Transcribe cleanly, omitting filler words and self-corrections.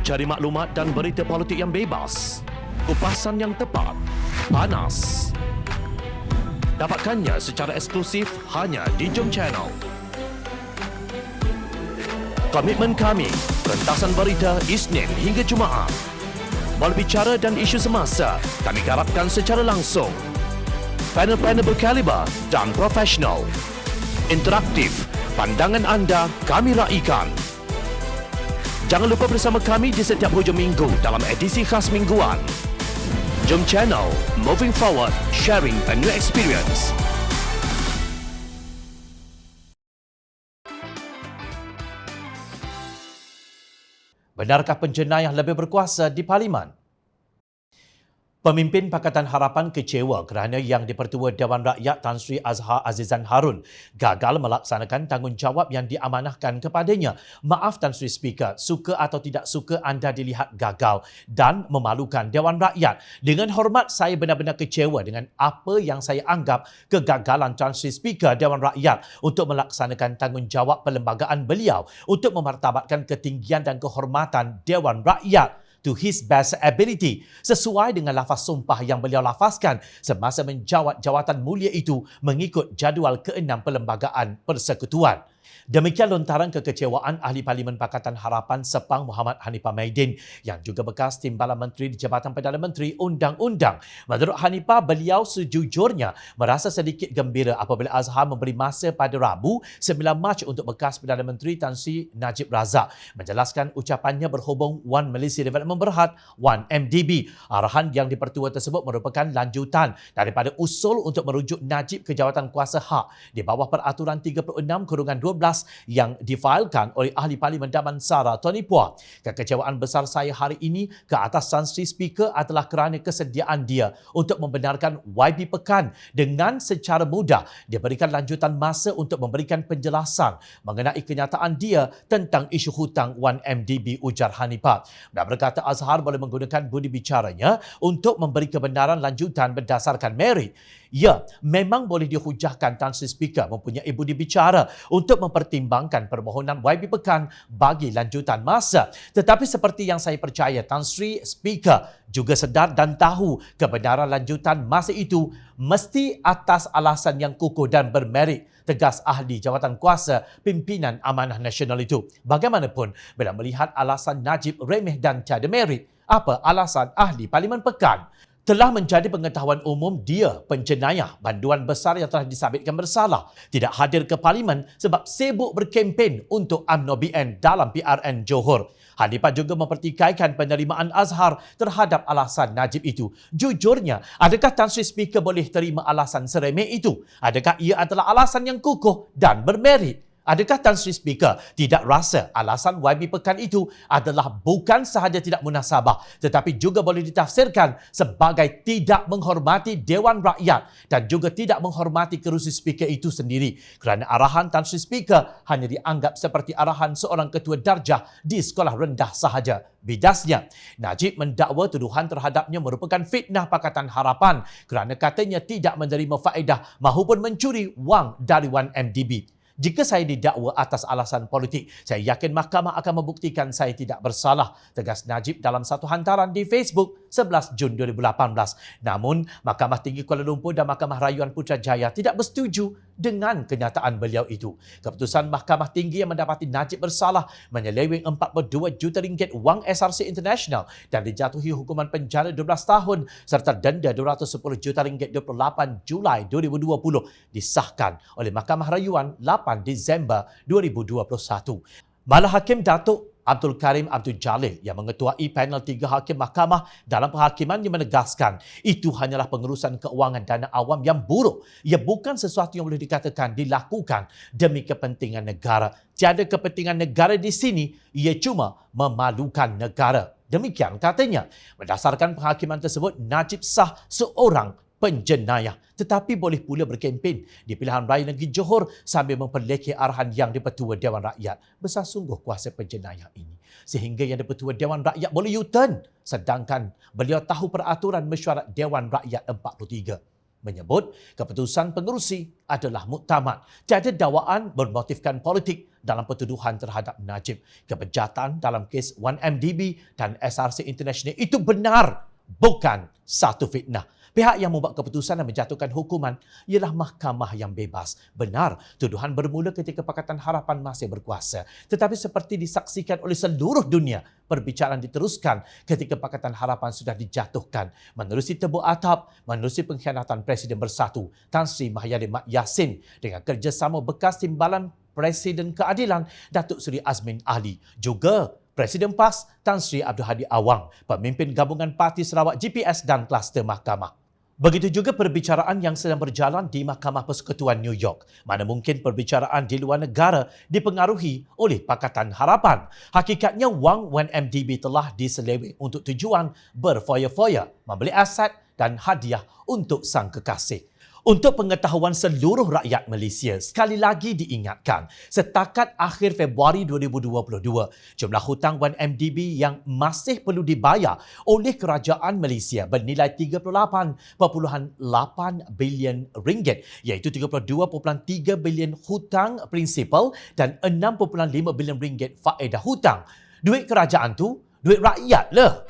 Cari maklumat dan berita politik yang bebas, kupasan yang tepat, panas. Dapatkannya secara eksklusif hanya di Jom Channel. Komitmen kami, pentasan berita Isnin hingga Jumaat. Berbicara dan isu semasa, kami garapkan secara langsung. Panel-panel berkaliber dan profesional. Interaktif, pandangan anda kami raikan. Jangan lupa bersama kami di setiap hujung minggu dalam edisi khas mingguan. Jom Channel, moving forward, sharing a new experience. Benarkah penjenayah lebih berkuasa di Parlimen? Pemimpin Pakatan Harapan kecewa kerana Yang di-Pertua Dewan Rakyat Tan Sri Azhar Azizan Harun gagal melaksanakan tanggungjawab yang diamanahkan kepadanya. Maaf Tan Sri Speaker, suka atau tidak suka anda dilihat gagal dan memalukan Dewan Rakyat. Dengan hormat, saya benar-benar kecewa dengan apa yang saya anggap kegagalan Tan Sri Speaker Dewan Rakyat untuk melaksanakan tanggungjawab perlembagaan beliau untuk memartabatkan ketinggian dan kehormatan Dewan Rakyat to his best ability, sesuai dengan lafaz sumpah yang beliau lafazkan semasa menjawat jawatan mulia itu mengikut jadual ke-6 Perlembagaan Persekutuan. Demikian lontaran kekecewaan Ahli Parlimen Pakatan Harapan Sepang Muhammad Hanifah Maidin yang juga bekas Timbalan Menteri di Jabatan Perdana Menteri Undang-Undang. Menurut Hanifah, beliau sejujurnya merasa sedikit gembira apabila Azhar memberi masa pada Rabu 9 Mac untuk bekas Perdana Menteri Tan Sri Najib Razak menjelaskan ucapannya berhubung One Malaysia Development Berhad, One MDB. Arahan yang di-Pertua tersebut merupakan lanjutan daripada usul untuk merujuk Najib ke jawatan kuasa hak di bawah Peraturan 36/12 yang difailkan oleh Ahli Parlimen Damansara Tony Phua. Kekecewaan besar saya hari ini ke atas Tan Sri Speaker adalah kerana kesediaan dia untuk membenarkan YB Pekan dengan secara mudah diberikan lanjutan masa untuk memberikan penjelasan mengenai kenyataan dia tentang isu hutang 1MDB, ujar Hanifah. Dan berkata Azhar boleh menggunakan budi bicaranya untuk memberi kebenaran lanjutan berdasarkan merit. Ya, memang boleh dihujahkan Tan Sri Speaker mempunyai budi bicara untuk mempertimbangkan permohonan YB Pekan bagi lanjutan masa. Tetapi seperti yang saya percaya, Tan Sri Speaker juga sedar dan tahu kebenaran lanjutan masa itu mesti atas alasan yang kukuh dan bermerit, tegas ahli jawatan kuasa pimpinan Amanah Nasional itu. Bagaimanapun, bila melihat alasan Najib remeh dan tiada merit, apa alasan Ahli Parlimen Pekan? Telah menjadi pengetahuan umum dia penjenayah banduan besar yang telah disabitkan bersalah tidak hadir ke Parlimen sebab sibuk berkempen untuk UMNO BN dalam PRN Johor. Hanifah juga mempertikaikan penerimaan Azhar terhadap alasan Najib itu. Jujurnya, adakah Tan Sri Speaker boleh terima alasan seremeh itu? Adakah ia adalah alasan yang kukuh dan bermerit? Adakah Tan Sri Speaker tidak rasa alasan YB Pekan itu adalah bukan sahaja tidak munasabah tetapi juga boleh ditafsirkan sebagai tidak menghormati Dewan Rakyat dan juga tidak menghormati kerusi Speaker itu sendiri kerana arahan Tan Sri Speaker hanya dianggap seperti arahan seorang ketua darjah di sekolah rendah sahaja. Bidasnya, Najib mendakwa tuduhan terhadapnya merupakan fitnah Pakatan Harapan kerana katanya tidak menerima faedah mahupun mencuri wang dari 1MDB. Jika saya didakwa atas alasan politik, saya yakin mahkamah akan membuktikan saya tidak bersalah, tegas Najib dalam satu hantaran di Facebook 11 Jun 2018. Namun, Mahkamah Tinggi Kuala Lumpur dan Mahkamah Rayuan Putrajaya tidak bersetuju dengan kenyataan beliau itu. Keputusan Mahkamah Tinggi yang mendapati Najib bersalah menyeleweng 42 juta ringgit wang SRC International dan dijatuhi hukuman penjara 12 tahun serta denda 210 juta ringgit 28 Julai 2020 disahkan oleh Mahkamah Rayuan 8 Disember 2021. Malah Hakim Datuk Abdul Karim Abdul Jalil yang mengetuai panel 3 hakim mahkamah dalam penghakiman yang menegaskan itu hanyalah pengurusan keuangan dana awam yang buruk. Ia bukan sesuatu yang boleh dikatakan dilakukan demi kepentingan negara. Tiada kepentingan negara di sini, ia cuma memalukan negara. Demikian katanya. Berdasarkan penghakiman tersebut, Najib sah seorang penjenayah tetapi boleh pula berkempen di pilihan raya negeri Johor sambil memperlekeh arahan Yang di-Pertua Dewan Rakyat. Besar sungguh kuasa penjenayah ini sehingga Yang di-Pertua Dewan Rakyat boleh U-turn sedangkan beliau tahu peraturan mesyuarat Dewan Rakyat 43. menyebut keputusan pengerusi adalah muktamad. Tiada dakwaan bermotifkan politik dalam pertuduhan terhadap Najib. Kebejatan dalam kes 1MDB dan SRC International itu benar, bukan satu fitnah. Pihak yang membuat keputusan dan menjatuhkan hukuman ialah mahkamah yang bebas. Benar, tuduhan bermula ketika Pakatan Harapan masih berkuasa. Tetapi seperti disaksikan oleh seluruh dunia, perbicaraan diteruskan ketika Pakatan Harapan sudah dijatuhkan. Menerusi tebuk atap, menerusi pengkhianatan Presiden Bersatu, Tan Sri Mahyadin Mat Yassin dengan kerjasama bekas Timbalan Presiden Keadilan, Datuk Seri Azmin Ali. Juga Presiden PAS Tan Sri Abdul Hadi Awang, pemimpin gabungan Parti Sarawak GPS dan kluster mahkamah. Begitu juga perbicaraan yang sedang berjalan di Mahkamah Persekutuan New York. Mana mungkin perbicaraan di luar negara dipengaruhi oleh Pakatan Harapan. Hakikatnya wang 1MDB telah diseleweng untuk tujuan berfoya-foya, membeli aset dan hadiah untuk sang kekasih. Untuk pengetahuan seluruh rakyat Malaysia, sekali lagi diingatkan, setakat akhir Februari 2022, jumlah hutang 1MDB yang masih perlu dibayar oleh kerajaan Malaysia bernilai 38.8 bilion ringgit, iaitu 32.3 bilion hutang prinsipal dan 6.5 bilion ringgit faedah hutang. Duit kerajaan tu, duit rakyat lah.